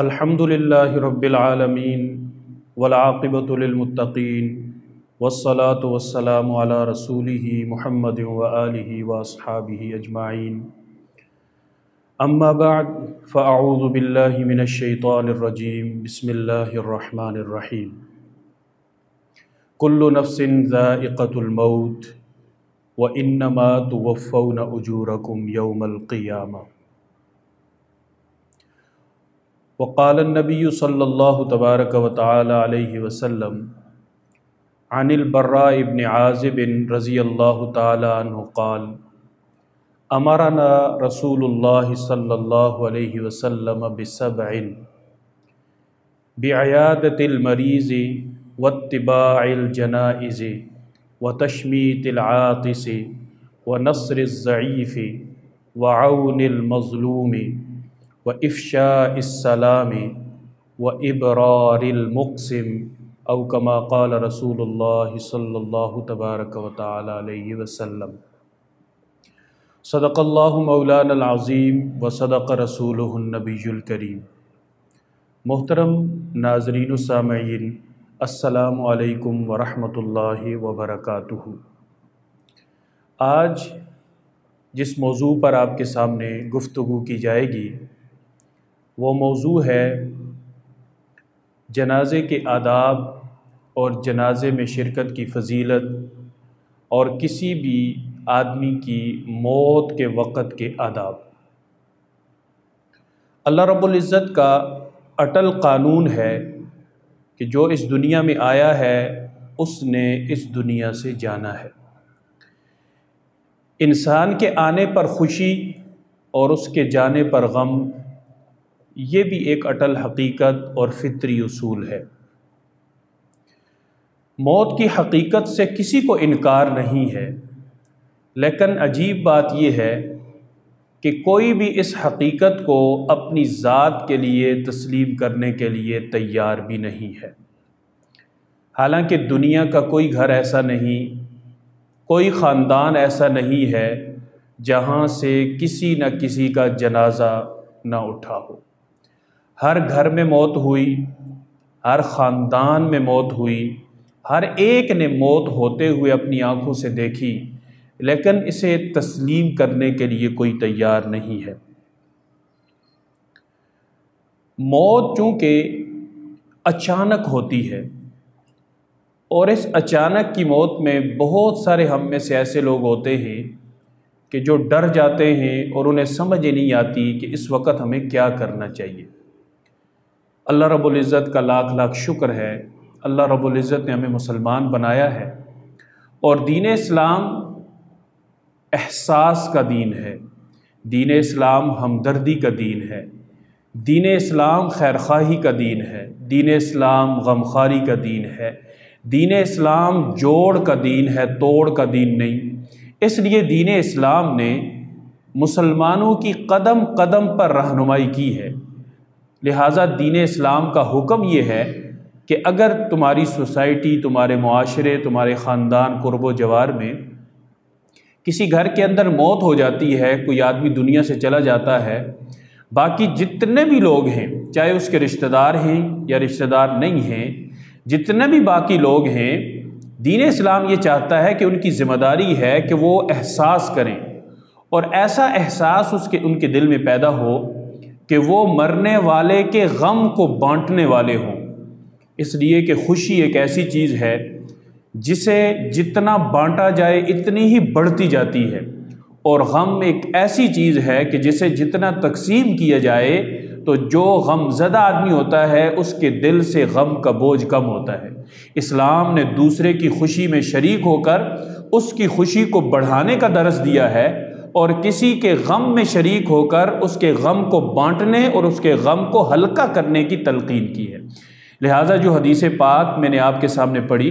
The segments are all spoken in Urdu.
الحمد للہ رب العالمین والعاقبۃ للمتقین والصلاة والسلام علی رسولہ محمد وآلہ واصحابہ اجمعین اما بعد فاعوذ باللہ من الشیطان الرجیم بسم اللہ الرحمن الرحیم کل نفس ذائقۃ الموت وانما توفون اجورکم یوم القیامہ۔ وقال النبی صلی اللہ تبارک و تعالی علیہ وسلم عن البراء بن عازب رضی اللہ تعالی عنہ قال امرنا رسول اللہ صلی اللہ علیہ وسلم بسبع بعیادۃ المریض واتباع الجنائز وتشمیت العاطس ونصر الضعیف وعون المظلوم وإفشاء السلام وإبرار المقسم او كما قال رسول اللہ صلی اللہ تبارک و تعالی علیہ وسلم۔ صدق اللہ مولانا العظیم وصدق رسولہ النبی الکریم۔ محترم ناظرین و سامعین، السلام علیکم ورحمۃ اللہ وبرکاتہ۔ آج جس موضوع پر آپ کے سامنے گفتگو کی جائے گی وہ موضوع ہے جنازے کے آداب اور جنازے میں شرکت کی فضیلت اور کسی بھی آدمی کی موت کے وقت کے آداب۔ اللہ رب العزت کا اٹل قانون ہے کہ جو اس دنیا میں آیا ہے اس نے اس دنیا سے جانا ہے۔ انسان کے آنے پر خوشی اور اس کے جانے پر غم، یہ بھی ایک اٹل حقیقت اور فطری اصول ہے۔ موت کی حقیقت سے کسی کو انکار نہیں ہے، لیکن عجیب بات یہ ہے کہ کوئی بھی اس حقیقت کو اپنی ذات کے لیے تسلیم کرنے کے لیے تیار بھی نہیں ہے۔ حالانکہ دنیا کا کوئی گھر ایسا نہیں، کوئی خاندان ایسا نہیں ہے جہاں سے کسی نہ کسی کا جنازہ نہ اٹھا ہو۔ ہر گھر میں موت ہوئی، ہر خاندان میں موت ہوئی، ہر ایک نے موت ہوتے ہوئے اپنی آنکھوں سے دیکھی، لیکن اسے تسلیم کرنے کے لیے کوئی تیار نہیں ہے۔ موت چونکہ اچانک ہوتی ہے اور اس اچانک کی موت میں بہت سارے ہم میں سے ایسے لوگ ہوتے ہیں کہ جو ڈر جاتے ہیں اور انہیں سمجھ ہی نہیں آتی کہ اس وقت ہمیں کیا کرنا چاہیے۔ اللہ رب العزت کا لاکھ لاکھ شکر ہے، اللہ رب العزت نے ہمیں مسلمان بنایا ہے، اور دین اسلام احساس کا دین ہے، دین اسلام ہمدردی کا دین ہے، دین اسلام خیرخواہی کا دین ہے، دین اسلام غمخواری کا دین ہے، دین اسلام جوڑ کا دین ہے، توڑ کا دین نہیں۔ اس لیے دین اسلام نے مسلمانوں کی قدم قدم پر رہنمائی کی ہے۔ لہٰذا دین اسلام کا حکم یہ ہے کہ اگر تمہاری سوسائٹی، تمہارے معاشرے، تمہارے خاندان، قرب و جوار میں کسی گھر کے اندر موت ہو جاتی ہے، کوئی آدمی دنیا سے چلا جاتا ہے، باقی جتنے بھی لوگ ہیں، چاہے اس کے رشتہ دار ہیں یا رشتہ دار نہیں ہیں، جتنے بھی باقی لوگ ہیں، دین اسلام یہ چاہتا ہے کہ ان کی ذمہ داری ہے کہ وہ احساس کریں، اور ایسا احساس ان کے دل میں پیدا ہو کہ وہ مرنے والے کے غم کو بانٹنے والے ہوں۔ اس لیے کہ خوشی ایک ایسی چیز ہے جسے جتنا بانٹا جائے اتنی ہی بڑھتی جاتی ہے، اور غم ایک ایسی چیز ہے کہ جسے جتنا تقسیم کیا جائے تو جو غم زدہ آدمی ہوتا ہے اس کے دل سے غم کا بوجھ کم ہوتا ہے۔ اسلام نے دوسرے کی خوشی میں شریک ہو کر اس کی خوشی کو بڑھانے کا درس دیا ہے، اور کسی کے غم میں شریک ہو کر اس کے غم کو بانٹنے اور اس کے غم کو ہلکا کرنے کی تلقین کی ہے۔ لہٰذا جو حدیث پاک میں نے آپ کے سامنے پڑھی،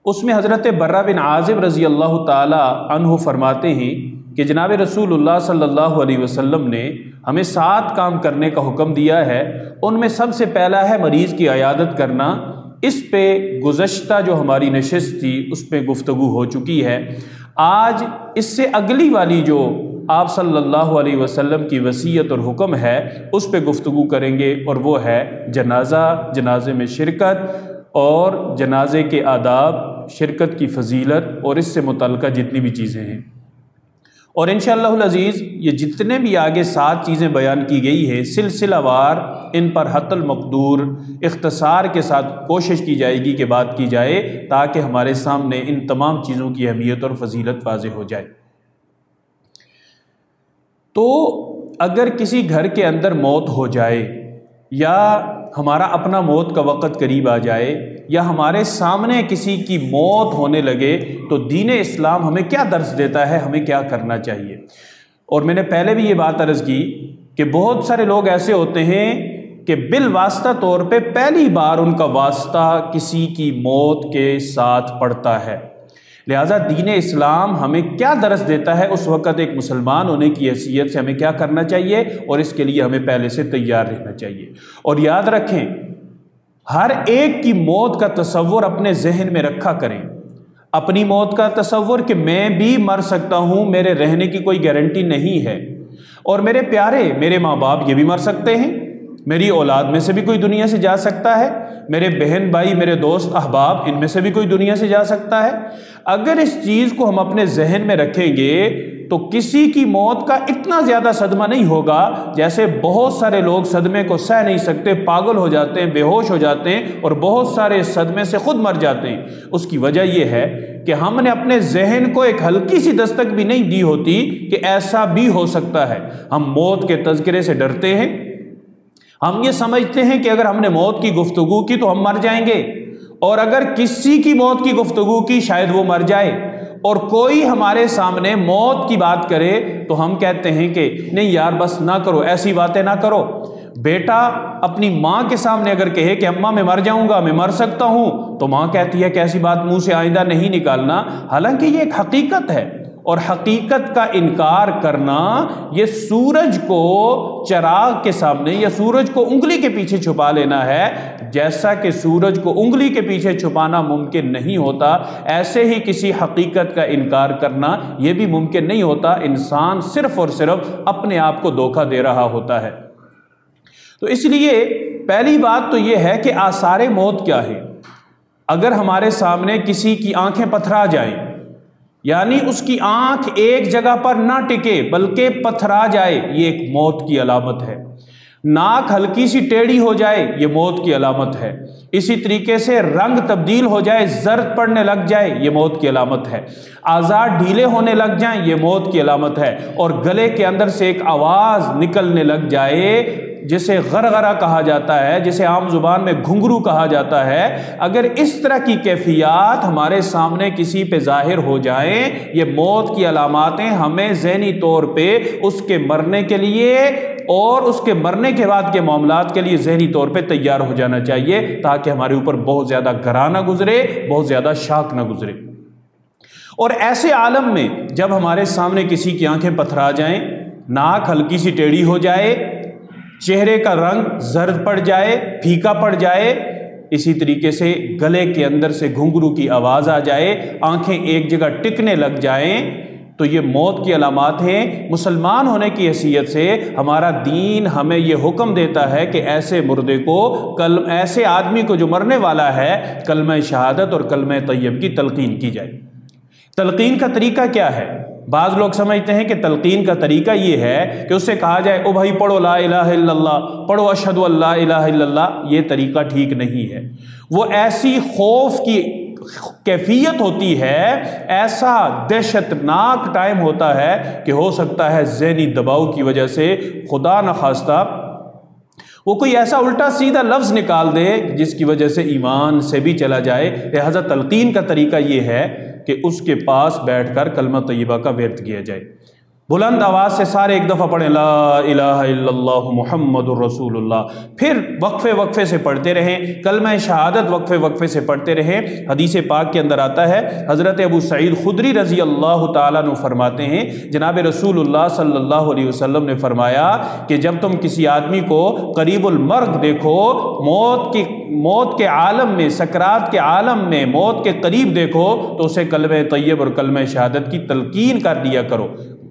اس میں حضرت براء بن عازب رضی اللہ تعالی عنہ فرماتے ہیں کہ جناب رسول اللہ صلی اللہ علیہ وسلم نے ہمیں 7 کام کرنے کا حکم دیا ہے۔ ان میں سب سے پہلا ہے مریض کی عیادت کرنا۔ اس پہ گزشتہ جو ہماری نشست تھی اس پہ گفتگو ہو چکی ہے۔ آج اس سے اگلی والی جو آپ صلی اللہ علیہ وسلم کی وصیت اور حکم ہے اس پہ گفتگو کریں گے، اور وہ ہے جنازہ، جنازے میں شرکت اور جنازے کے آداب، شرکت کی فضیلت اور اس سے متعلقہ جتنی بھی چیزیں ہیں۔ اور انشاءاللہ العزیز یہ جتنے بھی آگے 7 چیزیں بیان کی گئی ہے سلسلہ وار ان پر حتی المقدور اختصار کے ساتھ کوشش کی جائے گی کہ بات کی جائے، تاکہ ہمارے سامنے ان تمام چیزوں کی اہمیت اور فضیلت واضح ہو جائے۔ تو اگر کسی گھر کے اندر موت ہو جائے، یا ہمارا اپنا موت کا وقت قریب آ جائے، یا ہمارے سامنے کسی کی موت ہونے لگے، تو دین اسلام ہمیں کیا درس دیتا ہے، ہمیں کیا کرنا چاہیے۔ اور میں نے پہلے بھی یہ بات عرض کی کہ بہت سارے لوگ ایسے ہوتے ہیں کہ بالواسطہ طور پہ پہلی بار ان کا واسطہ کسی کی موت کے ساتھ پڑتا ہے، لہٰذا دین اسلام ہمیں کیا درس دیتا ہے، اس وقت ایک مسلمان ہونے کی حیثیت سے ہمیں کیا کرنا چاہیے، اور اس کے لیے ہمیں پہلے سے تیار رہنا چاہیے۔ اور یاد رکھیں، ہر ایک کی موت کا تصور اپنے ذہن میں رکھا کریں، اپنی موت کا تصور کہ میں بھی مر سکتا ہوں، میرے رہنے کی کوئی گارنٹی نہیں ہے، اور میرے پیارے، میرے ماں باپ یہ بھی مر سکتے ہیں، میری اولاد میں سے بھی کوئی دنیا سے جا سکتا ہے، میرے بہن بھائی، میرے دوست احباب، ان میں سے بھی کوئی دنیا سے جا سکتا ہے۔ اگر اس چیز کو ہم اپنے ذہن میں رکھیں گے تو کسی کی موت کا اتنا زیادہ صدمہ نہیں ہوگا، جیسے بہت سارے لوگ صدمے کو سہ نہیں سکتے، پاگل ہو جاتے ہیں، بے ہوش ہو جاتے ہیں، اور بہت سارے صدمے سے خود مر جاتے ہیں۔ اس کی وجہ یہ ہے کہ ہم نے اپنے ذہن کو ایک ہلکی سی دستک بھی نہیں دی ہوتی کہ ایسا بھی ہو سکتا ہے۔ ہم موت کے تذکرے سے ڈرتے ہیں، ہم یہ سمجھتے ہیں کہ اگر ہم نے موت کی گفتگو کی تو ہم مر جائیں گے، اور اگر کسی کی موت کی گفتگو کی شاید وہ مر جائے، اور کوئی ہمارے سامنے موت کی بات کرے تو ہم کہتے ہیں کہ نہیں یار بس نہ کرو، ایسی باتیں نہ کرو۔ بیٹا اپنی ماں کے سامنے اگر کہے کہ اماں میں مر جاؤں گا، میں مر سکتا ہوں، تو ماں کہتی ہے کہ ایسی بات منہ سے آئندہ نہیں نکالنا، حالانکہ یہ ایک حقیقت ہے، اور حقیقت کا انکار کرنا یہ سورج کو چراغ کے سامنے یا سورج کو انگلی کے پیچھے چھپا لینا ہے۔ جیسا کہ سورج کو انگلی کے پیچھے چھپانا ممکن نہیں ہوتا، ایسے ہی کسی حقیقت کا انکار کرنا یہ بھی ممکن نہیں ہوتا۔ انسان صرف اور صرف اپنے آپ کو دھوکہ دے رہا ہوتا ہے۔ تو اس لیے پہلی بات تو یہ ہے کہ آثار موت کیا ہے۔ اگر ہمارے سامنے کسی کی آنکھیں پتھرا جائیں، یعنی اس کی آنکھ ایک جگہ پر نہ ٹکے بلکہ پتھرا جائے، یہ ایک موت کی علامت ہے۔ ناک ہلکی سی ٹیڑھی ہو جائے، یہ موت کی علامت ہے۔ اسی طریقے سے رنگ تبدیل ہو جائے، زرد پڑنے لگ جائے، یہ موت کی علامت ہے۔ اعضاء ڈھیلے ہونے لگ جائیں، یہ موت کی علامت ہے۔ اور گلے کے اندر سے ایک آواز نکلنے لگ جائے جسے غرغرہ کہا جاتا ہے، جسے عام زبان میں گھنگرو کہا جاتا ہے، اگر اس طرح کی کیفیات ہمارے سامنے کسی پہ ظاہر ہو جائیں، یہ موت کی علاماتیں ہمیں ذہنی طور پہ اس کے مرنے کے لیے اور اس کے مرنے کے بعد کے معاملات کے لیے ذہنی طور پہ تیار ہو جانا چاہیے، تاکہ ہمارے اوپر بہت زیادہ گراں نہ گزرے، بہت زیادہ شاک نہ گزرے۔ اور ایسے عالم میں جب ہمارے سامنے کسی کی آنکھیں پتھرا جائیں، ناک ہلکی سی ٹیڑھی ہو جائے، چہرے کا رنگ زرد پڑ جائے، پھیکا پڑ جائے، اسی طریقے سے گلے کے اندر سے گھنگرو کی آواز آ جائے، آنکھیں ایک جگہ ٹکنے لگ جائیں، تو یہ موت کی علامات ہیں۔ مسلمان ہونے کی حیثیت سے ہمارا دین ہمیں یہ حکم دیتا ہے کہ ایسے مردے کو، ایسے آدمی کو جو مرنے والا ہے، کلمہ شہادت اور کلمہ طیب کی تلقین کی جائے۔ تلقین کا طریقہ کیا ہے؟ بعض لوگ سمجھتے ہیں کہ تلقین کا طریقہ یہ ہے کہ اس سے کہا جائے او بھائی پڑھو لا الہ الا اللہ، پڑھو اشہد ان لا الہ الا اللہ۔ یہ طریقہ ٹھیک نہیں ہے۔ وہ ایسی خوف کی کیفیت ہوتی ہے، ایسا دہشت ناک ٹائم ہوتا ہے کہ ہو سکتا ہے ذہنی دباؤ کی وجہ سے خدا نخواستہ وہ کوئی ایسا الٹا سیدھا لفظ نکال دے جس کی وجہ سے ایمان سے بھی چلا جائے۔ لہذا تلقین کا طریقہ یہ ہے کہ اس کے پاس بیٹھ کر کلمہ طیبہ کا ورد کیا جائے۔ بلند آواز سے سارے ایک دفعہ پڑھیں لا الہ الا اللہ محمد الرسول اللہ، پھر وقفے وقفے سے پڑھتے رہیں، کلمہ شہادت وقفے وقفے سے پڑھتے رہیں۔ حدیث پاک کے اندر آتا ہے، حضرت ابو سعید خدری رضی اللہ تعالیٰ عنہ فرماتے ہیں، جناب رسول اللہ صلی اللہ علیہ وسلم نے فرمایا کہ جب تم کسی آدمی کو قریب المرگ دیکھو، موت کے عالم میں، سکرات کے عالم میں موت کے قریب دیکھو، تو اسے کلمہ طیب اور کلمہ شہادت کی تلقین کر دیا کرو۔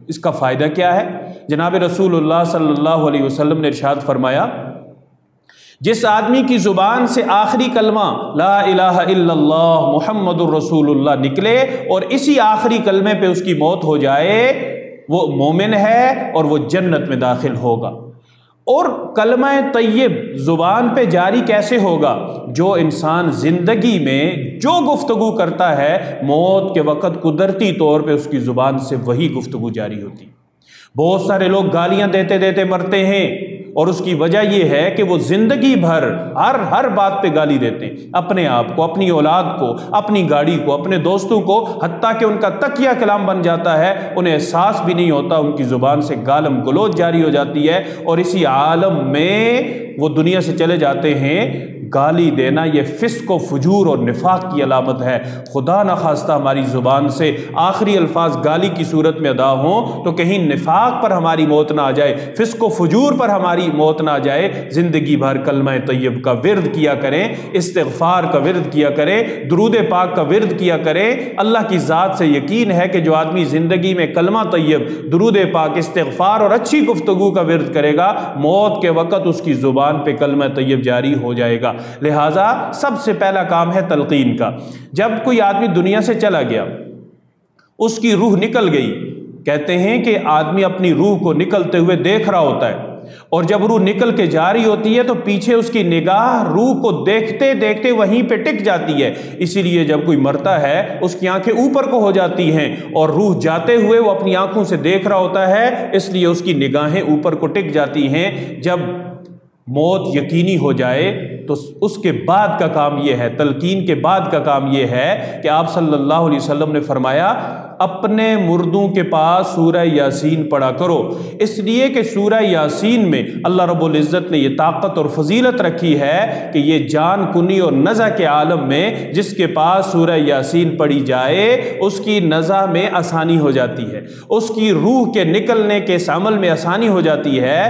اس کا فائدہ کیا ہے؟ جناب رسول اللہ صلی اللہ علیہ وسلم نے ارشاد فرمایا، جس آدمی کی زبان سے آخری کلمہ لا الہ الا اللہ محمد الرسول اللہ نکلے اور اسی آخری کلمے پہ اس کی موت ہو جائے، وہ مومن ہے اور وہ جنت میں داخل ہوگا۔ اور کلمہ طیب زبان پہ جاری کیسے ہوگا؟ جو انسان زندگی میں جو گفتگو کرتا ہے، موت کے وقت قدرتی طور پہ اس کی زبان سے وہی گفتگو جاری ہوتی۔ بہت سارے لوگ گالیاں دیتے دیتے مرتے ہیں، اور اس کی وجہ یہ ہے کہ وہ زندگی بھر ہر بات پہ گالی دیتے ہیں، اپنے آپ کو، اپنی اولاد کو، اپنی گاڑی کو، اپنے دوستوں کو، حتیٰ کہ ان کا تکیہ کلام بن جاتا ہے، انہیں احساس بھی نہیں ہوتا، ان کی زبان سے گالم گلوچ جاری ہو جاتی ہے، اور اسی عالم میں وہ دنیا سے چلے جاتے ہیں۔ گالی دینا یہ فسق و فجور اور نفاق کی علامت ہے۔ خدا نخواستہ ہماری زبان سے آخری الفاظ گالی کی صورت میں ادا ہوں تو کہیں نفاق پر ہماری موت نہ آ جائے، فسق و فجور پر ہماری موت نہ آ جائے۔ زندگی بھر کلمہ طیب کا ورد کیا کریں، استغفار کا ورد کیا کریں، درود پاک کا ورد کیا کریں۔ اللہ کی ذات سے یقین ہے کہ جو آدمی زندگی میں کلمہ طیب، درود پاک، استغفار اور اچھی گفتگو کا ورد کرے گا، موت کے وقت اس کی زبان پہ کلمہ طیب جاری ہو جائے گا۔ لہٰذا سب سے پہلا کام ہے تلقین کا۔ جب کوئی آدمی دنیا سے چلا گیا، اس کی روح نکل گئی، کہتے ہیں کہ آدمی اپنی روح کو نکلتے ہوئے دیکھ رہا ہوتا ہے، اور جب روح نکل کے جاری ہوتی ہے تو پیچھے اس کی نگاہ روح کو دیکھتے دیکھتے وہیں پہ ٹک جاتی ہے۔ اسی لیے جب کوئی مرتا ہے اس کی آنکھیں اوپر کو ہو جاتی ہیں، اور روح جاتے ہوئے وہ اپنی آنکھوں سے دیکھ رہا ہوتا ہے، اس لیے اس کی نگاہیں اوپر کو ٹک جاتی ہیں۔ جب موت یقینی ہو جائے تو اس کے بعد کا کام یہ ہے، تلقین کے بعد کا کام یہ ہے کہ آپ صلی اللہ علیہ وسلم نے فرمایا، اپنے مردوں کے پاس سورہ یاسین پڑھا کرو، اس لیے کہ سورہ یاسین میں اللہ رب العزت نے یہ طاقت اور فضیلت رکھی ہے کہ یہ جان کنی اور نزع کے عالم میں جس کے پاس سورہ یاسین پڑھی جائے اس کی نزع میں آسانی ہو جاتی ہے، اس کی روح کے نکلنے کے اس عمل میں آسانی ہو جاتی ہے۔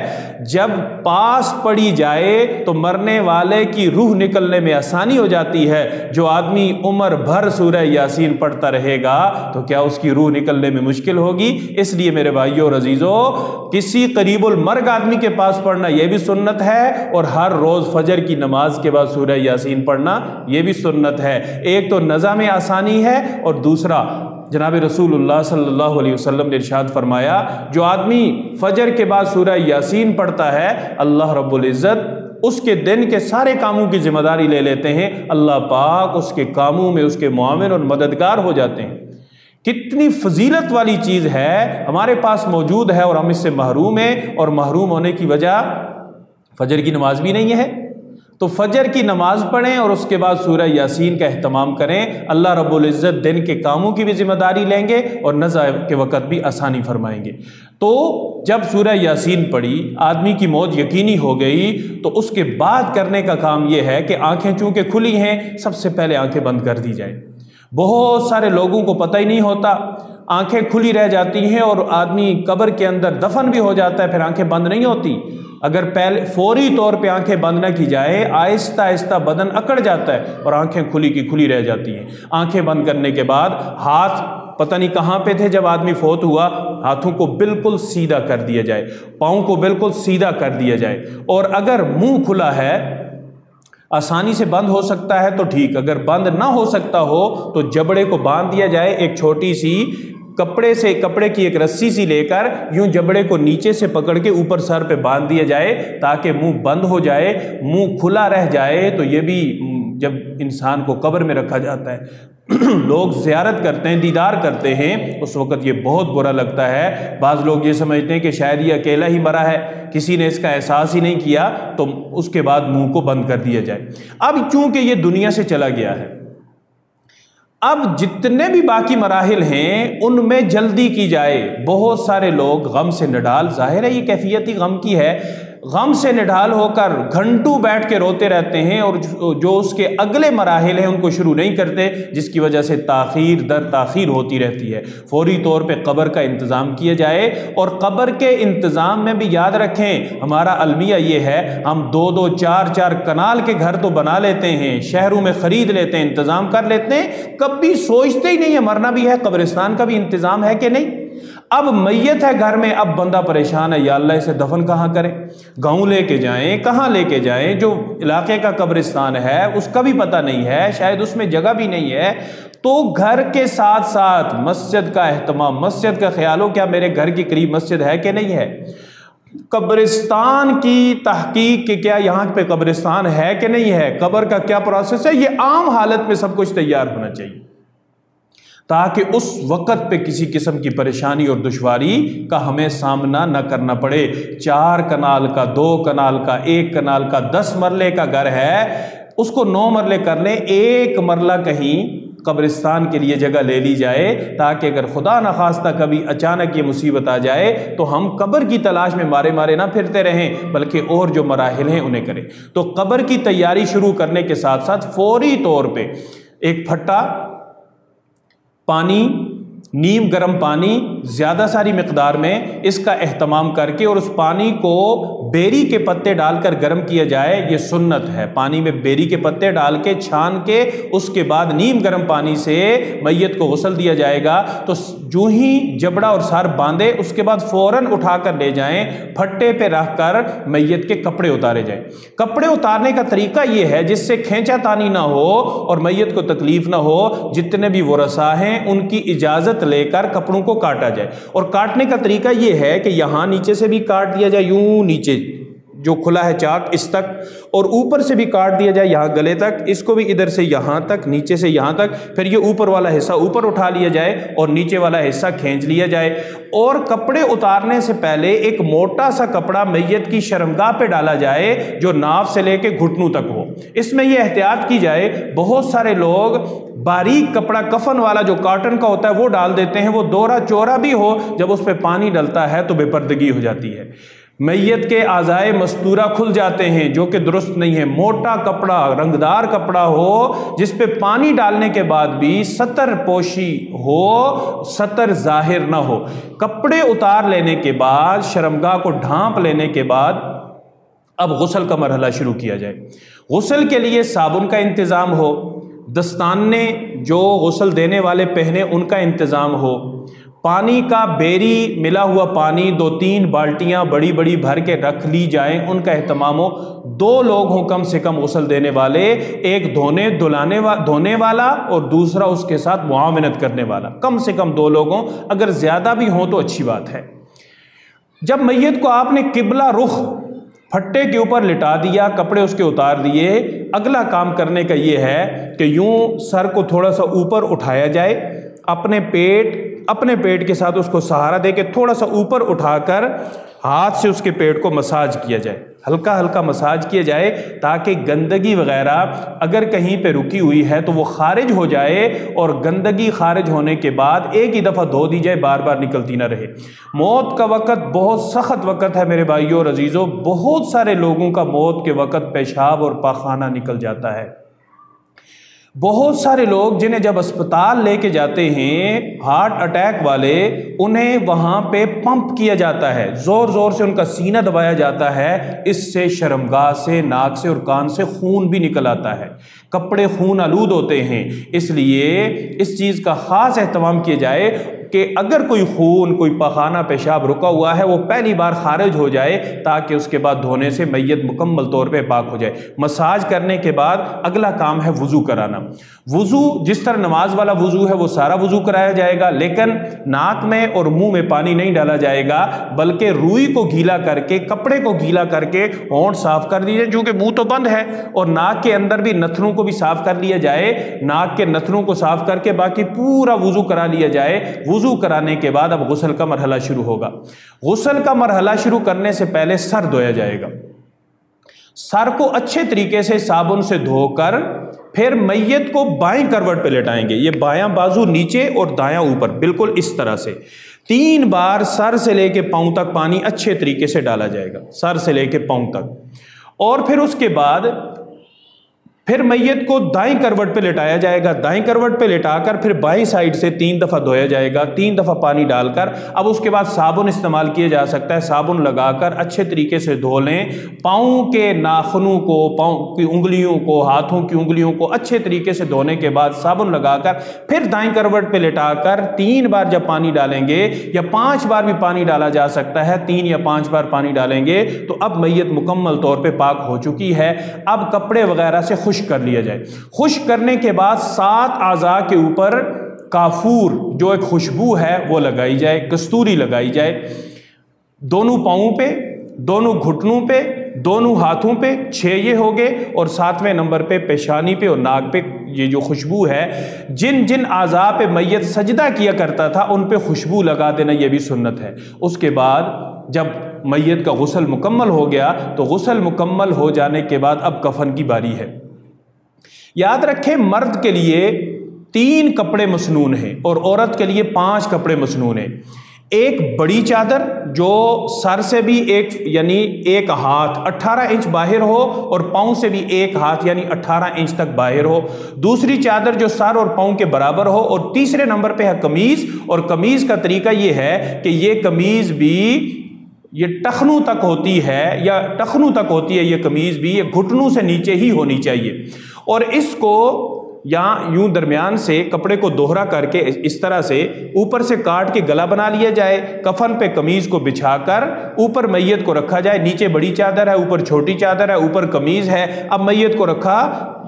جب پاس پڑھی جائے تو مرنے والے کی روح نکلنے میں آسانی ہو جاتی ہے۔ جو آدمی عمر بھر سورہ یاسین پڑھتا رہے گا تو کیا اس کی روح نکلنے میں مشکل ہوگی؟ اس لیے میرے بھائیوں اور عزیزوں، کسی قریب المرگ آدمی کے پاس پڑھنا یہ بھی سنت ہے، اور ہر روز فجر کی نماز کے بعد سورہ یاسین پڑھنا یہ بھی سنت ہے۔ ایک تو نزع میں آسانی ہے، اور دوسرا جناب رسول اللہ صلی اللہ علیہ وسلم نے ارشاد فرمایا، جو آدمی فجر کے بعد سورہ یاسین پڑھتا ہے، اللہ رب العزت اس کے دن کے سارے کاموں کی ذمہ داری لے لیتے ہیں۔ اللہ پاک اس کے کاموں میں اس کے معاون اور مددگار ہو جاتے ہیں۔ کتنی فضیلت والی چیز ہے ہمارے پاس موجود ہے، اور ہم اس سے محروم ہیں، اور محروم ہونے کی وجہ فجر کی نماز بھی نہیں ہے۔ تو فجر کی نماز پڑھیں اور اس کے بعد سورہ یاسین کا اہتمام کریں، اللہ رب العزت دن کے کاموں کی بھی ذمہ داری لیں گے اور نزع کے وقت بھی آسانی فرمائیں گے۔ تو جب سورہ یاسین پڑھی، آدمی کی موت یقینی ہو گئی، تو اس کے بعد کرنے کا کام یہ ہے کہ آنکھیں چونکہ کھلی ہیں، سب سے پہلے آنکھیں بند کر دی جائیں۔ بہت سارے لوگوں کو پتہ ہی نہیں ہوتا، آنکھیں کھلی رہ جاتی ہیں، اور آدمی قبر کے اندر دفن بھی ہو جاتا ہے، پھر آنکھیں بند نہیں ہوتی۔ اگر پہلے فوری طور پہ آنکھیں بند نہ کی جائے، آہستہ آہستہ بدن اکڑ جاتا ہے اور آنکھیں کھلی کی کھلی رہ جاتی ہیں۔ آنکھیں بند کرنے کے بعد ہاتھ پتہ نہیں کہاں پہ تھے جب آدمی فوت ہوا، ہاتھوں کو بالکل سیدھا کر دیا جائے، پاؤں کو بالکل سیدھا کر دیا جائے، اور اگر منہ کھلا ہے، آسانی سے بند ہو سکتا ہے تو ٹھیک، اگر بند نہ ہو سکتا ہو تو جبڑے کو باندھ دیا جائے، ایک چھوٹی سی کپڑے کی ایک رسی سی لے کر یوں جبڑے کو نیچے سے پکڑ کے اوپر سر پہ باندھ دیا جائے تاکہ منہ بند ہو جائے۔ منہ کھلا رہ جائے تو یہ بھی جب انسان کو قبر میں رکھا جاتا ہے، لوگ زیارت کرتے ہیں، دیدار کرتے ہیں، اس وقت یہ بہت برا لگتا ہے۔ بعض لوگ یہ سمجھتے ہیں کہ شاید یہ اکیلا ہی مرا ہے، کسی نے اس کا احساس ہی نہیں کیا، تو اس کے بعد منہ کو بند کر دیا جائے۔ اب چونکہ یہ دنیا سے چلا گیا ہے، اب جتنے بھی باقی مراحل ہیں ان میں جلدی کی جائے۔ بہت سارے لوگ غم سے نڈال، ظاہر ہے یہ کیفیت ہی غم کی ہے، غم سے نڈال ہو کر گھنٹوں بیٹھ کے روتے رہتے ہیں، اور جو اس کے اگلے مراحل ہیں ان کو شروع نہیں کرتے، جس کی وجہ سے تاخیر در تاخیر ہوتی رہتی ہے۔ فوری طور پہ قبر کا انتظام کیا جائے، اور قبر کے انتظام میں بھی یاد رکھیں، ہمارا المیہ یہ ہے، ہم 2-2 4-4 کنال کے گھر تو بنا لیتے ہیں، شہروں میں خرید لیتے ہیں، انتظام کر لیتے ہیں، کبھی سوچتے ہی نہیں ہے مرنا بھی ہے، قبرستان کا بھی انتظام ہے کہ نہیں۔ اب میت ہے گھر میں، اب بندہ پریشان ہے، یا اللہ اسے دفن کہاں کریں، گاؤں لے کے جائیں، کہاں لے کے جائیں، جو علاقے کا قبرستان ہے اس کا بھی پتہ نہیں ہے، شاید اس میں جگہ بھی نہیں ہے، تو گھر کے ساتھ ساتھ مسجد کا اہتمام، مسجد کا خیال ہو، کیا میرے گھر کے قریب مسجد ہے کہ نہیں ہے، قبرستان کی تحقیق کہ کیا یہاں پہ قبرستان ہے کہ نہیں ہے، قبر کا کیا پروسیس ہے، یہ عام حالت میں سب کچھ تیار ہونا چاہیے تاکہ اس وقت پہ کسی قسم کی پریشانی اور دشواری کا ہمیں سامنا نہ کرنا پڑے۔ 4 کنال کا، 2 کنال کا، 1 کنال کا، 10 مرلے کا گھر ہے، اس کو 9 مرلے کر لیں، 1 مرلہ کہیں قبرستان کے لیے جگہ لے لی جائے تاکہ اگر خدا نخواستہ کبھی اچانک یہ مصیبت آ جائے تو ہم قبر کی تلاش میں مارے مارے نہ پھرتے رہیں، بلکہ اور جو مراحل ہیں انہیں کریں۔ تو قبر کی تیاری شروع کرنے کے ساتھ ساتھ فوری طور پہ ایک پھٹا پانی، نیم گرم پانی زیادہ ساری مقدار میں، اس کا اہتمام کر کے اور اس پانی کو بیری کے پتے ڈال کر گرم کیا جائے، یہ سنت ہے۔ پانی میں بیری کے پتے ڈال کے چھان کے اس کے بعد نیم گرم پانی سے میت کو غسل دیا جائے گا، تو جو ہی جبڑا اور سر باندھے اس کے بعد فوراً اٹھا کر لے جائیں، پھٹے پہ رکھ کر میت کے کپڑے اتارے جائیں۔ کپڑے اتارنے کا طریقہ یہ ہے جس سے کھینچا تانی نہ ہو اور میت کو تکلیف نہ ہو، جتنے بھی ورثاء ہیں ان کی اجازت لے کر کپڑوں کو کاٹا جائے، اور کاٹنے کا طریقہ یہ ہے کہ یہاں نیچے سے بھی کاٹ دیا جائے، یوں نیچے جو کھلا ہے چاک اس تک، اور اوپر سے بھی کاٹ دیا جائے یہاں گلے تک، اس کو بھی ادھر سے یہاں تک، نیچے سے یہاں تک، پھر یہ اوپر والا حصہ اوپر اٹھا لیا جائے اور نیچے والا حصہ کھینچ لیا جائے۔ اور کپڑے اتارنے سے پہلے ایک موٹا سا کپڑا میت کی شرمگاہ پہ ڈالا جائے جو ناف سے لے کے گھٹنوں تک ہو۔ اس میں یہ احتیاط کی جائے، بہت سارے لوگ باریک کپڑا کفن والا جو کاٹن کا ہوتا ہے وہ ڈال دیتے ہیں، وہ دورہ چورا بھی ہو، جب اس پہ پانی ڈلتا ہے تو بے پردگی ہو جاتی ہے، میت کے اعضائے مستورہ کھل جاتے ہیں جو کہ درست نہیں ہے۔ موٹا کپڑا، رنگدار کپڑا ہو جس پہ پانی ڈالنے کے بعد بھی ستر پوشی ہو، ستر ظاہر نہ ہو۔ کپڑے اتار لینے کے بعد، شرمگاہ کو ڈھانپ لینے کے بعد اب غسل کا مرحلہ شروع کیا جائے۔ غسل کے لیے صابن کا انتظام ہو، دستانے جو غسل دینے والے پہنے ان کا انتظام ہو، پانی کا بیری ملا ہوا پانی 2-3 بالٹیاں بڑی بڑی بھر کے رکھ لی جائیں، ان کا اہتمام ہو۔ 2 لوگ ہوں کم سے کم غسل دینے والے، ایک دھونے والا اور دوسرا اس کے ساتھ معاونت کرنے والا، کم سے کم 2 لوگ ہوں، اگر زیادہ بھی ہوں تو اچھی بات ہے۔ جب میت کو آپ نے قبلہ رخ پھٹے کے اوپر لٹا دیا، کپڑے اس کے اتار دیے، اگلا کام کرنے کا یہ ہے کہ یوں سر کو تھوڑا سا اوپر اٹھایا جائے، اپنے پیٹ کے ساتھ اس کو سہارا دے کے تھوڑا سا اوپر اٹھا کر ہاتھ سے اس کے پیٹ کو مساج کیا جائے، ہلکا ہلکا مساج کیا جائے تاکہ گندگی وغیرہ اگر کہیں پہ رکی ہوئی ہے تو وہ خارج ہو جائے، اور گندگی خارج ہونے کے بعد ایک ہی دفعہ دھو دی جائے، بار بار نکلتی نہ رہے۔ موت کا وقت بہت سخت وقت ہے میرے بھائیوں اور عزیزوں، بہت سارے لوگوں کا موت کے وقت پیشاب اور پاخانہ نکل جاتا ہے۔ بہت سارے لوگ جنہیں جب اسپتال لے کے جاتے ہیں ہارٹ اٹیک والے، انہیں وہاں پہ پمپ کیا جاتا ہے، زور زور سے ان کا سینہ دبایا جاتا ہے، اس سے شرمگاہ سے، ناک سے اور کان سے خون بھی نکل آتا ہے، کپڑے خون آلود ہوتے ہیں۔ اس لیے اس چیز کا خاص اہتمام کیا جائے کہ اگر کوئی خون، کوئی پخانہ پیشاب رکا ہوا ہے وہ پہلی بار خارج ہو جائے تاکہ اس کے بعد دھونے سے میت مکمل طور پہ پاک ہو جائے۔ مساج کرنے کے بعد اگلا کام ہے وضو کرانا۔ وضو جس طرح نماز والا وضو ہے وہ سارا وضو کرایا جائے گا، لیکن ناک میں اور منہ میں پانی نہیں ڈالا جائے گا، بلکہ روئی کو گیلا کر کے، کپڑے کو گیلا کر کے ہونٹ صاف کر دیجیے، چونکہ منہ تو بند ہے، اور ناک کے اندر بھی نتنوں کو بھی صاف کر لیا جائے، ناک کے نتنوں کو صاف کر کے باقی پورا وضو کرا لیا جائے۔ وضو کرانے کے بعد اب غسل کا مرحلہ شروع ہوگا۔ غسل کا مرحلہ شروع کرنے سے پہلے سر دھویا جائے گا۔ سر کو اچھے طریقے سے صابن سے دھو کر پھر میت کو بائیں کروٹ پہ لٹائیں گے، یہ بایاں بازو نیچے اور دایاں اوپر، بالکل اس طرح سے 3 بار سر سے لے کے پاؤں تک پانی اچھے طریقے سے ڈالا جائے گا، سر سے لے کے پاؤں تک، اور پھر اس کے بعد پھر میت کو دائیں کروٹ پہ لٹایا جائے گا، دائیں کروٹ پہ لٹا کر پھر بائیں سائڈ سے 3 دفعہ دھویا جائے گا، 3 دفعہ پانی ڈال کر۔ اب اس کے بعد صابن استعمال کیا جا سکتا ہے، صابن لگا کر اچھے طریقے سے دھو لیں۔ پاؤں کے ناخنوں کو، پاؤں کی انگلیوں کو، ہاتھوں کی انگلیوں کو اچھے طریقے سے دھونے کے بعد صابن لگا کر پھر دائیں کروٹ پہ لٹا کر 3 بار جب پانی ڈالیں گے، یا 5 بار بھی پانی ڈالا جا سکتا ہے، 3 یا 5 بار پانی ڈالیں گے تو اب میت مکمل طور پہ پاک ہو چکی ہے۔ اب کپڑے وغیرہ سے خشک کر لیا جائے۔ خشک کرنے کے بعد 7 اعضاء کے اوپر کافور جو ایک خوشبو ہے وہ لگائی جائے، کستوری لگائی جائے، دونوں پاؤں پہ، دونوں گھٹنوں پہ، دونوں ہاتھوں پہ 6 یہ ہو گئے، اور 7ویں نمبر پہ پیشانی پہ اور ناک پہ یہ جو خوشبو ہے۔ جن جن اعضاء پہ میت سجدہ کیا کرتا تھا ان پہ خوشبو لگا دینا، یہ بھی سنت ہے۔ اس کے بعد جب میت کا غسل مکمل ہو گیا تو غسل مکمل ہو جانے کے بعد اب کفن کی باری ہے۔ یاد رکھیں مرد کے لیے 3 کپڑے مسنون ہیں اور عورت کے لیے 5 کپڑے مسنون ہیں۔ ایک بڑی چادر جو سر سے بھی یعنی 1 ہاتھ 18 انچ باہر ہو اور پاؤں سے بھی 1 ہاتھ یعنی 18 انچ تک باہر ہو، دوسری چادر جو سر اور پاؤں کے برابر ہو، اور تیسرے نمبر پہ ہے قمیض، اور قمیض کا طریقہ یہ ہے کہ یہ قمیض بھی یہ ٹخنوں تک ہوتی ہے، یا ٹخنوں تک ہوتی ہے یہ قمیض بھی، یہ گھٹنوں سے نیچے ہی ہونی چاہیے، اور اس کو یا یوں درمیان سے کپڑے کو دوہرا کر کے اس طرح سے اوپر سے کاٹ کے گلا بنا لیا جائے، کفن پہ قمیض کو بچھا کر اوپر میت کو رکھا جائے، نیچے بڑی چادر ہے، اوپر چھوٹی چادر ہے، اوپر قمیض ہے۔ اب میت کو رکھا،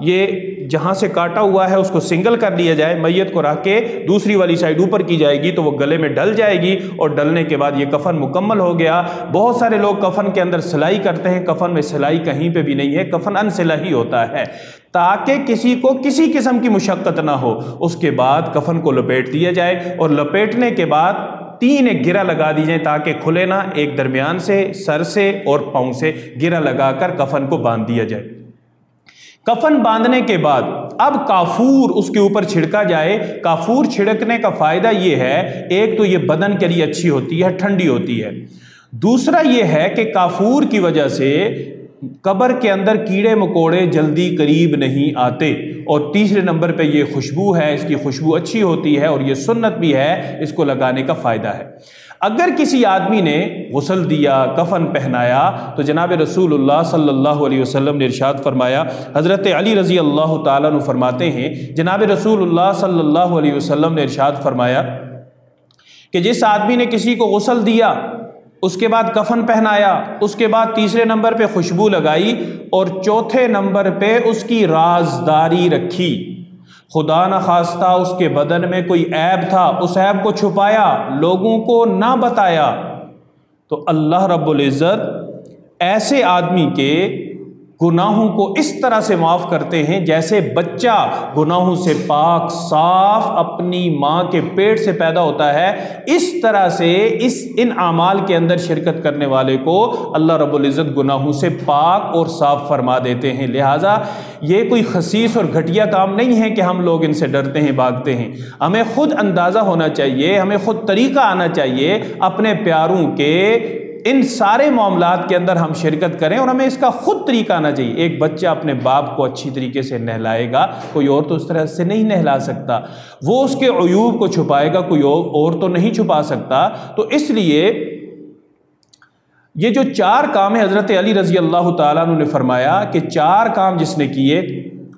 یہ جہاں سے کاٹا ہوا ہے اس کو سنگل کر لیا جائے، میت کو رکھ کے دوسری والی سائڈ اوپر کی جائے گی تو وہ گلے میں ڈل جائے گی، اور ڈلنے کے بعد یہ کفن مکمل ہو گیا۔ بہت سارے لوگ کفن کے اندر سلائی کرتے ہیں، کفن میں سلائی کہیں پہ بھی نہیں ہے، کفن ان سلائی ہوتا ہے تاکہ کسی کو کسی قسم کی مشقت نہ ہو۔ اس کے بعد کفن کو لپیٹ دیا جائے، اور لپیٹنے کے بعد 3 گرہ لگا دی جائیں تاکہ کھلے نہ، ایک درمیان سے، سر سے اور پاؤں سے گرہ لگا کر کفن کو باندھ دیا جائے۔ کفن باندھنے کے بعد اب کافور اس کے اوپر چھڑکا جائے۔ کافور چھڑکنے کا فائدہ یہ ہے، ایک تو یہ بدن کے لیے اچھی ہوتی ہے، ٹھنڈی ہوتی ہے، دوسرا یہ ہے کہ کافور کی وجہ سے قبر کے اندر کیڑے مکوڑے جلدی قریب نہیں آتے، اور تیسرے نمبر پہ یہ خوشبو ہے، اس کی خوشبو اچھی ہوتی ہے، اور یہ سنت بھی ہے، اس کو لگانے کا فائدہ ہے۔ اگر کسی آدمی نے غسل دیا، کفن پہنایا، تو جناب رسول اللہ صلی اللہ علیہ وسلم نے ارشاد فرمایا، حضرت علی رضی اللہ تعالیٰ عنہ فرماتے ہیں، جناب رسول اللہ صلی اللہ علیہ وسلم نے ارشاد فرمایا کہ جس آدمی نے کسی کو غسل دیا، اس کے بعد کفن پہنایا، اس کے بعد تیسرے نمبر پہ خوشبو لگائی، اور چوتھے نمبر پہ اس کی رازداری رکھی، خدا نہ خواستہ اس کے بدن میں کوئی عیب تھا، اس عیب کو چھپایا، لوگوں کو نہ بتایا، تو اللہ رب العزت ایسے آدمی کے گناہوں کو اس طرح سے معاف کرتے ہیں جیسے بچہ گناہوں سے پاک صاف اپنی ماں کے پیٹ سے پیدا ہوتا ہے، اس طرح سے ان اعمال کے اندر شرکت کرنے والے کو اللہ رب العزت گناہوں سے پاک اور صاف فرما دیتے ہیں۔ لہٰذا یہ کوئی خسیس اور گھٹیا کام نہیں ہے کہ ہم لوگ ان سے ڈرتے ہیں، بھاگتے ہیں۔ ہمیں خود اندازہ ہونا چاہیے، ہمیں خود طریقہ آنا چاہیے اپنے پیاروں کے ان سارے معاملات کے اندر ہم شرکت کریں، اور ہمیں اس کا خود طریقہ آنا چاہیے۔ ایک بچہ اپنے باپ کو اچھی طریقے سے نہلائے گا، کوئی اور تو اس طرح سے نہیں نہلا سکتا، وہ اس کے عیوب کو چھپائے گا، کوئی اور تو نہیں چھپا سکتا۔ تو اس لیے یہ جو 4 کام ہے، حضرت علی رضی اللہ تعالیٰ عنہ نے فرمایا کہ 4 کام جس نے کیے،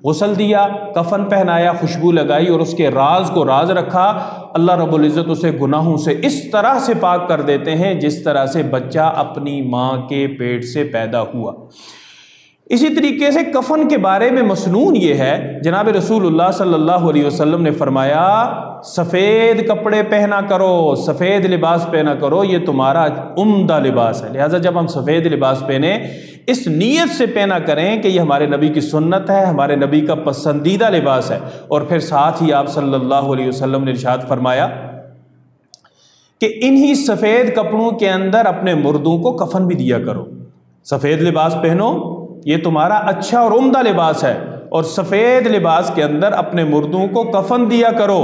غسل دیا، کفن پہنایا، خوشبو لگائی، اور اس کے راز کو راز رکھا، اللہ رب العزت اسے گناہوں سے اس طرح سے پاک کر دیتے ہیں جس طرح سے بچہ اپنی ماں کے پیٹ سے پیدا ہوا۔ اسی طریقے سے کفن کے بارے میں مسنون یہ ہے، جناب رسول اللہ صلی اللہ علیہ وسلم نے فرمایا، سفید کپڑے پہنا کرو، سفید لباس پہنا کرو، یہ تمہارا عمدہ لباس ہے۔ لہٰذا جب ہم سفید لباس پہنیں، اس نیت سے پہنا کریں کہ یہ ہمارے نبی کی سنت ہے، ہمارے نبی کا پسندیدہ لباس ہے۔ اور پھر ساتھ ہی آپ صلی اللہ علیہ وسلم نے ارشاد فرمایا کہ انہی سفید کپڑوں کے اندر اپنے مردوں کو کفن بھی دیا کرو۔ سفید لباس پہنو، یہ تمہارا اچھا اور عمدہ لباس ہے، اور سفید لباس کے اندر اپنے مردوں کو کفن دیا کرو۔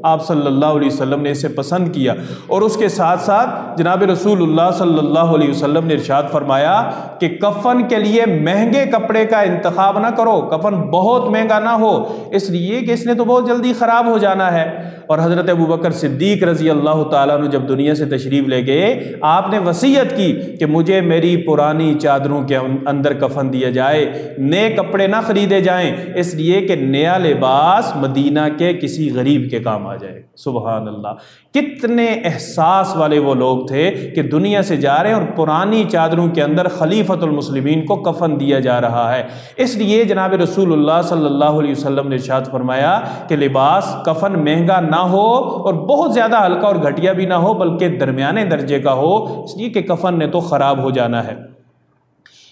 آپ صلی اللہ علیہ وسلم نے اسے پسند کیا، اور اس کے ساتھ ساتھ جناب رسول اللہ صلی اللہ علیہ وسلم نے ارشاد فرمایا کہ کفن کے لیے مہنگے کپڑے کا انتخاب نہ کرو، کفن بہت مہنگا نہ ہو، اس لیے کہ اس نے تو بہت جلدی خراب ہو جانا ہے۔ اور حضرت ابوبکر صدیق رضی اللہ تعالیٰ عنہ جب دنیا سے تشریف لے گئے، آپ نے وصیت کی کہ مجھے میری پرانی چادروں کے اندر کفن دیا جائے، نئے کپڑے نہ خریدے جائیں، اس لیے کہ نیا لباس مدینہ کے کسی غریب کے کام آ جائے۔ سبحان اللہ، کتنے احساس والے وہ لوگ تھے کہ دنیا سے جا رہے ہیں اور پرانی چادروں کے اندر خلیفۃ المسلمین کو کفن دیا جا رہا ہے۔ اس لیے جناب رسول اللہ صلی اللہ علیہ وسلم نے ارشاد فرمایا کہ لباس کفن مہنگا نہ ہو اور بہت زیادہ ہلکا اور گھٹیا بھی نہ ہو، بلکہ درمیانے درجے کا ہو، اس لیے کہ کفن نے تو خراب ہو جانا ہے۔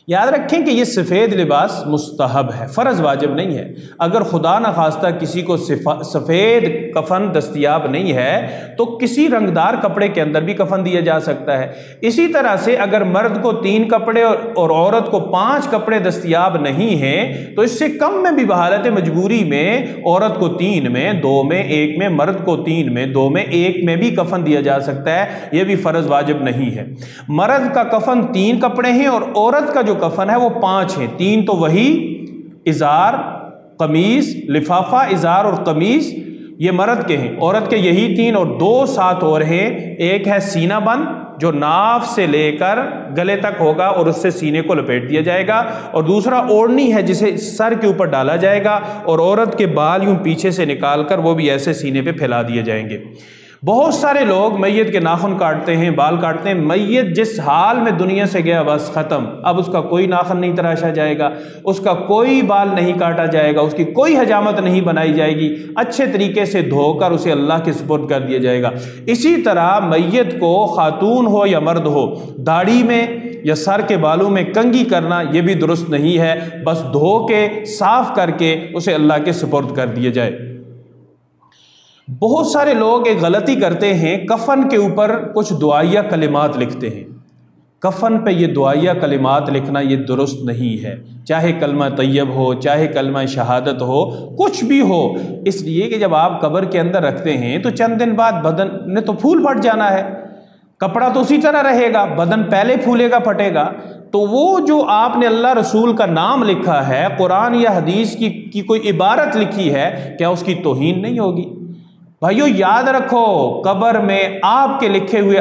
یاد رکھیں کہ یہ سفید لباس مستحب ہے، فرض واجب نہیں ہے۔ اگر خدا نخواستہ کسی کو سفید کفن دستیاب نہیں ہے تو کسی رنگدار کپڑے کے اندر بھی کفن دیا جا سکتا ہے۔ اسی طرح سے اگر مرد کو 3 کپڑے اور عورت کو 5 کپڑے دستیاب نہیں ہیں تو اس سے کم میں بھی بحالت مجبوری میں عورت کو 3 میں، 2 میں، 1 میں، مرد کو 3 میں، 2 میں، 1 میں بھی کفن دیا جا سکتا ہے، یہ بھی فرض واجب نہیں ہے۔ مرد کا کفن 3 کپڑے ہیں اور عورت کا جو کفن ہے وہ 5 ہیں۔ 3 تو وہی ازار، قمیص، لفافہ، ازار اور قمیص، یہ مرد کے ہیں۔ عورت کے یہی 3 اور 2 ساتھ اور ہیں۔ ایک ہے سینہ بند جو ناف سے لے کر گلے تک ہوگا اور اس سے سینے کو لپیٹ دیا جائے گا، اور دوسرا اوڑھنی ہے جسے سر کے اوپر ڈالا جائے گا اور عورت کے بال یوں پیچھے سے نکال کر وہ بھی ایسے سینے پہ پھیلا دیے جائیں گے۔ بہت سارے لوگ میت کے ناخن کاٹتے ہیں، بال کاٹتے ہیں، میت جس حال میں دنیا سے گیا بس ختم، اب اس کا کوئی ناخن نہیں تراشا جائے گا، اس کا کوئی بال نہیں کاٹا جائے گا، اس کی کوئی حجامت نہیں بنائی جائے گی، اچھے طریقے سے دھو کر اسے اللہ کے سپرد کر دیا جائے گا۔ اسی طرح میت کو خاتون ہو یا مرد ہو، داڑھی میں یا سر کے بالوں میں کنگھی کرنا یہ بھی درست نہیں ہے، بس دھو کے صاف کر کے اسے اللہ کے سپرد کر دیا جائے۔ بہت سارے لوگ ایک غلطی کرتے ہیں، کفن کے اوپر کچھ دعائیہ کلمات لکھتے ہیں۔ کفن پہ یہ دعائیہ کلمات لکھنا یہ درست نہیں ہے، چاہے کلمہ طیب ہو، چاہے کلمہ شہادت ہو، کچھ بھی ہو، اس لیے کہ جب آپ قبر کے اندر رکھتے ہیں تو چند دن بعد بدن نے تو پھول پھٹ جانا ہے، کپڑا تو اسی طرح رہے گا، بدن پہلے پھولے گا، پھٹے گا، تو وہ جو آپ نے اللہ رسول کا نام لکھا ہے، قرآن یا حدیث کی کوئی عبارت لکھی ہے، کیا اس کی توہین نہیں ہوگی؟ بھائیو یاد رکھو، قبر میں آپ کے لکھے ہوئے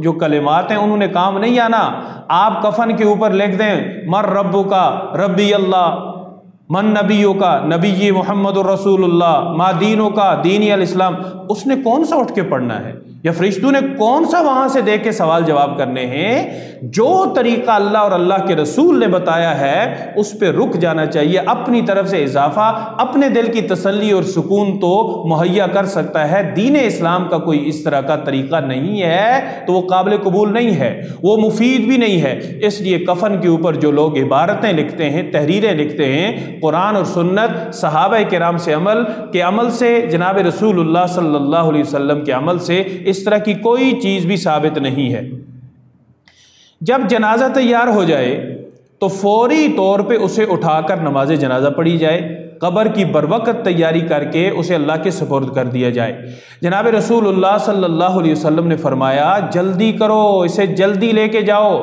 جو کلمات ہیں انہوں نے کام نہیں آنا۔ آپ کفن کے اوپر لکھ دیں مر ربو کا ربی اللہ، من نبیوں کا نبی محمد الرسول اللہ، ما دینوں کا دینی الاسلام، اس نے کون سا اٹھ کے پڑھنا ہے؟ یا فرشتوں نے کون سا وہاں سے دیکھ کے سوال جواب کرنے ہیں؟ جو طریقہ اللہ اور اللہ کے رسول نے بتایا ہے اس پہ رک جانا چاہیے۔ اپنی طرف سے اضافہ اپنے دل کی تسلی اور سکون تو مہیا کر سکتا ہے، دین اسلام کا کوئی اس طرح کا طریقہ نہیں ہے تو وہ قابل قبول نہیں ہے، وہ مفید بھی نہیں ہے۔ اس لیے کفن کے اوپر جو لوگ عبارتیں لکھتے ہیں، تحریریں لکھتے ہیں، قرآن اور سنت، صحابہ کرام سے عمل سے، جناب رسول اللہ صلی اللہ علیہ وسلم کے عمل سے اس طرح کی کوئی چیز بھی ثابت نہیں ہے۔ جب جنازہ تیار ہو جائے تو فوری طور پہ اسے اٹھا کر نماز جنازہ پڑھی جائے، قبر کی بروقت تیاری کر کے اسے اللہ کے سپرد کر دیا جائے۔ جناب رسول اللہ صلی اللہ علیہ وسلم نے فرمایا جلدی کرو، اسے جلدی لے کے جاؤ،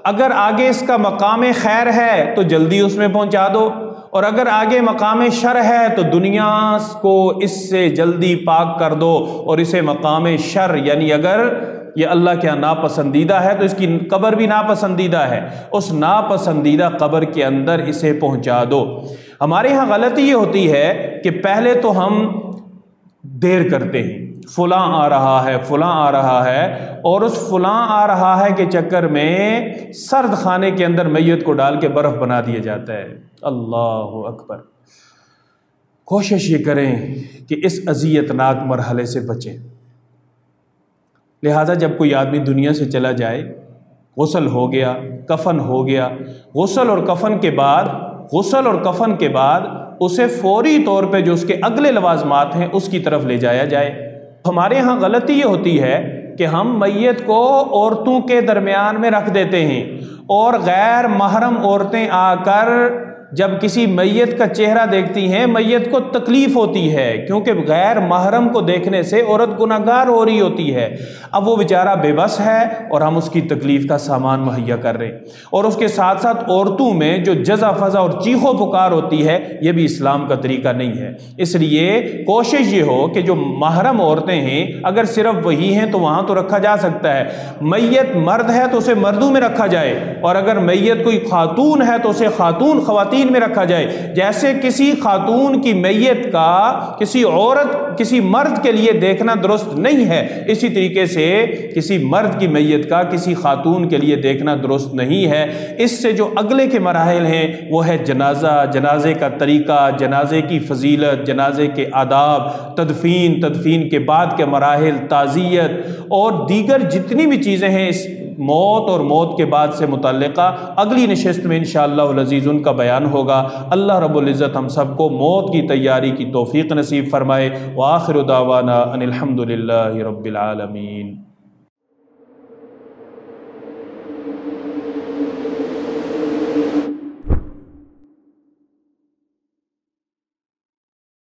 اگر آگے اس کا مقام خیر ہے تو جلدی اس میں پہنچا دو، اور اگر آگے مقام شر ہے تو دنیا کو اس سے جلدی پاک کر دو، اور اسے مقام شر یعنی اگر یہ اللہ کے ناپسندیدہ ہے تو اس کی قبر بھی ناپسندیدہ ہے، اس ناپسندیدہ قبر کے اندر اسے پہنچا دو۔ ہمارے ہاں غلطی یہ ہوتی ہے کہ پہلے تو ہم دیر کرتے ہیں، فلاں آ رہا ہے، فلاں آ رہا ہے، اور اس فلاں آ رہا ہے کے چکر میں سرد خانے کے اندر میت کو ڈال کے برف بنا دیا جاتا ہے۔ اللہ اکبر۔ کوشش یہ کریں کہ اس اذیت ناک مرحلے سے بچیں۔ لہٰذا جب کوئی آدمی دنیا سے چلا جائے، غسل ہو گیا، کفن ہو گیا، غسل اور کفن کے بعد اسے فوری طور پہ جو اس کے اگلے لوازمات ہیں اس کی طرف لے جایا جائے۔ ہمارے ہاں غلطی یہ ہوتی ہے کہ ہم میت کو عورتوں کے درمیان میں رکھ دیتے ہیں، اور غیر محرم عورتیں آ کر جب کسی میت کا چہرہ دیکھتی ہیں میت کو تکلیف ہوتی ہے، کیونکہ غیر محرم کو دیکھنے سے عورت گناہگار ہو رہی ہوتی ہے۔ اب وہ بیچارہ بے بس ہے اور ہم اس کی تکلیف کا سامان مہیا کر رہے ہیں، اور اس کے ساتھ ساتھ عورتوں میں جو جزع فضع اور چیخو پکار ہوتی ہے، یہ بھی اسلام کا طریقہ نہیں ہے۔ اس لیے کوشش یہ ہو کہ جو محرم عورتیں ہیں اگر صرف وہی ہیں تو وہاں تو رکھا جا سکتا ہے، میت مرد ہے تو اسے مردوں میں رکھا جائے، اور اگر میت کوئی خاتون ہے تو اسے خواتین میں رکھا جائے۔ جیسے کسی خاتون کی میت کا کسی عورت کسی مرد کے لیے دیکھنا درست نہیں ہے، اسی طریقے سے کسی مرد کی میت کا کسی خاتون کے لیے دیکھنا درست نہیں ہے۔ اس سے جو اگلے کے مراحل ہیں وہ ہے جنازہ، جنازے کا طریقہ، جنازے کی فضیلت، جنازے کے آداب، تدفین کے بعد کے مراحل، تعزیت اور دیگر جتنی بھی چیزیں ہیں اس موت اور موت کے بعد سے متعلقہ، اگلی نشست میں انشاءاللہ العزیز ان کا بیان ہوگا۔ اللہ رب العزت ہم سب کو موت کی تیاری کی توفیق نصیب فرمائے۔ وآخر دعوانا ان الحمد للہ رب العالمین۔